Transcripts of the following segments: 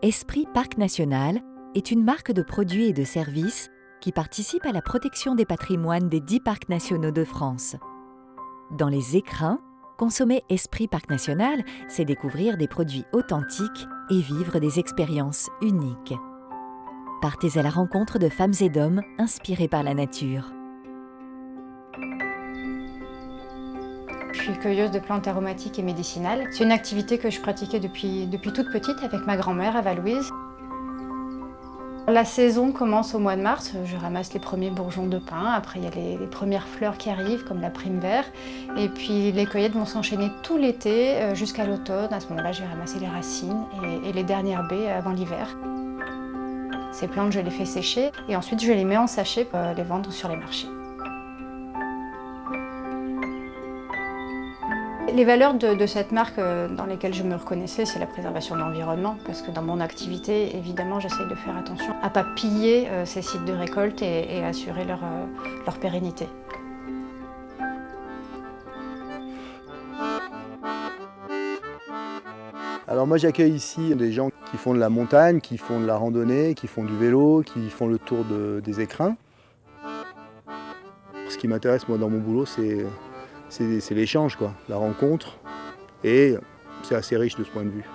Esprit Parc National est une marque de produits et de services qui participe à la protection des patrimoines des 10 parcs nationaux de France. Dans les écrins, consommer Esprit Parc National, c'est découvrir des produits authentiques et vivre des expériences uniques. Partez à la rencontre de femmes et d'hommes inspirés par la nature. Je suis cueilleuse de plantes aromatiques et médicinales. C'est une activité que je pratiquais depuis toute petite avec ma grand-mère, Eva Louise. La saison commence au mois de mars, je ramasse les premiers bourgeons de pin, après il y a les premières fleurs qui arrivent comme la prime vert, et puis les cueillettes vont s'enchaîner tout l'été jusqu'à l'automne. À ce moment-là, je vais ramasser les racines et les dernières baies avant l'hiver. Ces plantes, je les fais sécher et ensuite je les mets en sachet pour les vendre sur les marchés. Les valeurs de cette marque dans lesquelles je me reconnaissais, c'est la préservation de l'environnement, parce que dans mon activité, évidemment, j'essaye de faire attention à ne pas piller ces sites de récolte et assurer leur pérennité. Alors moi j'accueille ici des gens qui font de la montagne, qui font de la randonnée, qui font du vélo, qui font le tour des écrins. Ce qui m'intéresse moi dans mon boulot, c'est l'échange, quoi, la rencontre, et c'est assez riche de ce point de vue.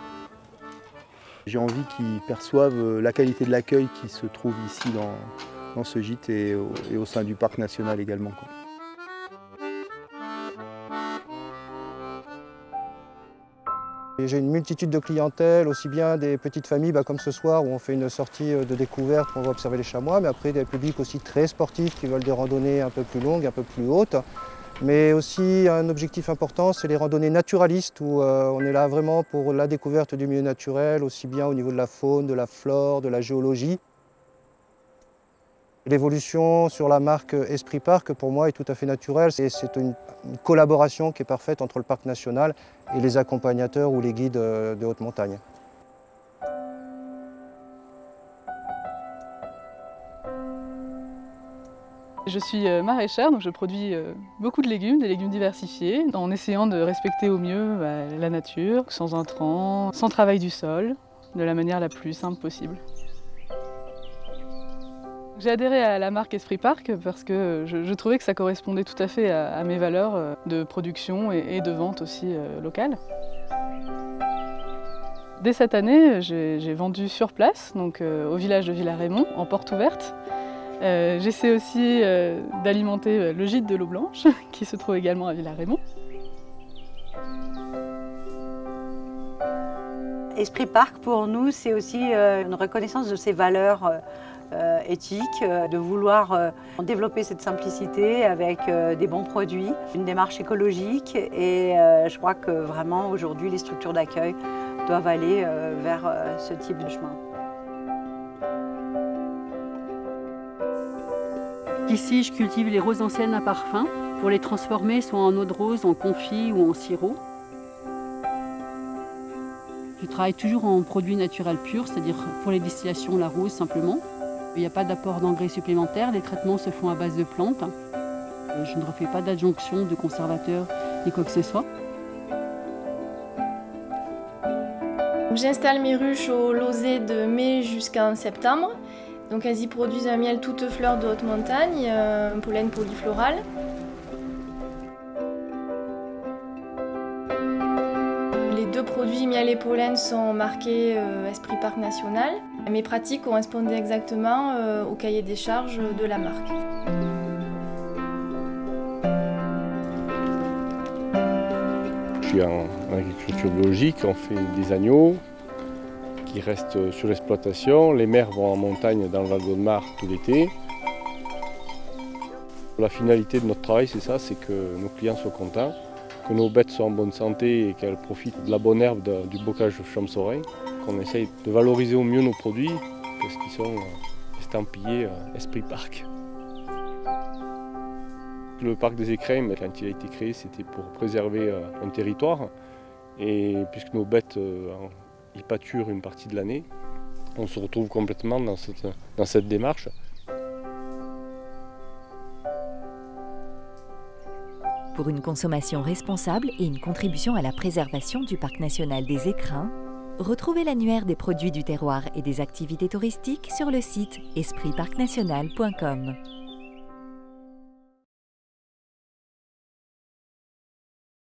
J'ai envie qu'ils perçoivent la qualité de l'accueil qui se trouve ici dans ce gîte et au sein du parc national également, quoi. J'ai une multitude de clientèle, aussi bien des petites familles comme ce soir où on fait une sortie de découverte, où on va observer les chamois, mais après des publics aussi très sportifs qui veulent des randonnées un peu plus longues, un peu plus hautes. Mais aussi un objectif important, c'est les randonnées naturalistes où on est là vraiment pour la découverte du milieu naturel, aussi bien au niveau de la faune, de la flore, de la géologie. L'évolution sur la marque Esprit Parc, pour moi, est tout à fait naturelle. C'est une collaboration qui est parfaite entre le parc national et les accompagnateurs ou les guides de haute montagne. Je suis maraîchère, donc je produis beaucoup de légumes, des légumes diversifiés, en essayant de respecter au mieux la nature, sans intrants, sans travail du sol, de la manière la plus simple possible. J'ai adhéré à la marque Esprit Parc parce que je trouvais que ça correspondait tout à fait à mes valeurs de production et de vente aussi locale. Dès cette année, j'ai vendu sur place, donc au village de Villaraimont, en porte ouverte. J'essaie aussi d'alimenter le gîte de l'eau blanche, qui se trouve également à Villaraimont. Esprit Parc, pour nous, c'est aussi une reconnaissance de ses valeurs éthiques, de vouloir développer cette simplicité avec des bons produits, une démarche écologique, et je crois que vraiment aujourd'hui les structures d'accueil doivent aller vers ce type de chemin. Ici, je cultive les roses anciennes à parfum pour les transformer soit en eau de rose, en confit ou en sirop. Je travaille toujours en produits naturels purs, c'est-à-dire pour les distillations, la rose simplement. Il n'y a pas d'apport d'engrais supplémentaires, les traitements se font à base de plantes. Je ne refais pas d'adjonction de conservateurs ni quoi que ce soit. J'installe mes ruches au Lozé de mai jusqu'en septembre. Donc elles y produisent un miel toute fleur de haute montagne, un pollen polyfloral. Les deux produits miel et pollen sont marqués Esprit Parc National. Mes pratiques correspondaient exactement au cahier des charges de la marque. Je suis en agriculture biologique, on fait des agneaux qui restent sur l'exploitation. Les mères vont en montagne dans le Val-d'Audemarre tout l'été. La finalité de notre travail, c'est ça, c'est que nos clients soient contents, que nos bêtes soient en bonne santé et qu'elles profitent de la bonne herbe du bocage de Champs-Saurin, qu'on essaye de valoriser au mieux nos produits parce qu'ils sont estampillés Esprit Parc. Le parc des écrins, quand il a été créé, c'était pour préserver un territoire. Et puisque nos bêtes y pâturent une partie de l'année, on se retrouve complètement dans cette démarche. Pour une consommation responsable et une contribution à la préservation du parc national des écrins, Retrouvez l'annuaire des produits du terroir et des activités touristiques sur le site espritparcnational.com.